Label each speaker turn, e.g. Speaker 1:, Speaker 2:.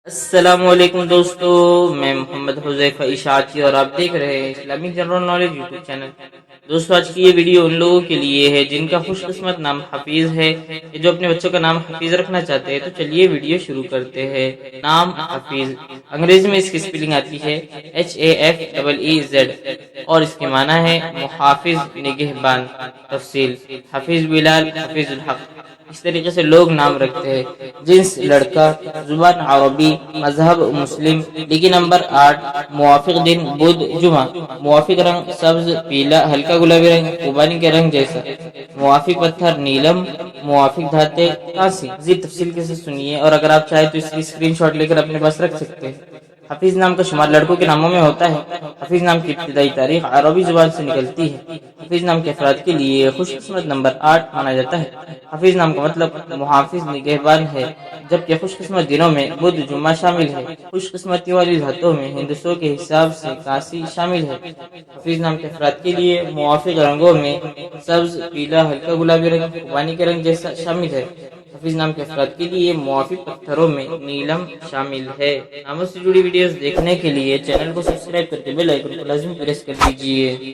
Speaker 1: السلام علیکم دوستو، میں محمد حذیفہ اشاعتی اور آپ دیکھ رہے ہیں Islamic general knowledge YouTube channel. دوستو آج کی یہ ویڈیو ان لوگوں کے لیے ہے جن کا خوش قسمت نام حفیظ ہے، جو اپنے بچوں کا نام حفیظ رکھنا چاہتے ہیں۔ تو چلیے ویڈیو شروع کرتے ہیں۔ نام حفیظ، انگریزی میں اس کی سپیلنگ آتی ہے HAFEEZ اور اس کے معنی ہے محافظ، نگہبان۔ تفسیل: حفیظ بلال، حفیظ الحق۔ اس طریقے سے لوگ نام رکھتے ہیں۔ جنس لڑکا، زبان عربی، مذہب مسلم، لکی نمبر 8، موافق دن بدھ جمعہ، موافق رنگ سبز، پیلا، ہلکا گلابی رنگ خوبانی کے رنگ جیسا، موافق پتھر نیلم، موافق دھاتیں کانسی۔ مزید تفصیل کے ساتھ سنیے، اور اگر آپ چاہیں تو اس کی اسکرین شاٹ لے کر اپنے پاس رکھ سکتے ہیں۔ حفیظ نام کا شمار لڑکوں کے ناموں میں ہوتا ہے۔ حفیظ نام کی ابتدائی تاریخ عربی زبان سے نکلتی ہے۔ حفیظ نام کے افراد کے لیے خوش قسمت نمبر 8 مانا جاتا ہے۔ حفیظ نام کا مطلب محافظ، نگہبان ہے، جبکہ خوش قسمت دنوں میں بدھ جمعہ شامل ہے۔ خوش قسمتی والی دھاتوں میں ہندسوں کے حساب سے کانسی شامل ہے۔ حفیظ نام کے افراد کے لیے موافق رنگوں میں سبز، پیلا، ہلکا گلابی رنگ خوبانی کے رنگ جیسا شامل ہے۔ حفیظ نام کے افراد کے لیے موافق پتھروں میں نیلم شامل ہے۔ ناموں سے جڑی ویڈیوز دیکھنے کے لیے چینل کو سبسکرائب کر کے بیل آئیکن کو لازمی پریس کر دیجیے۔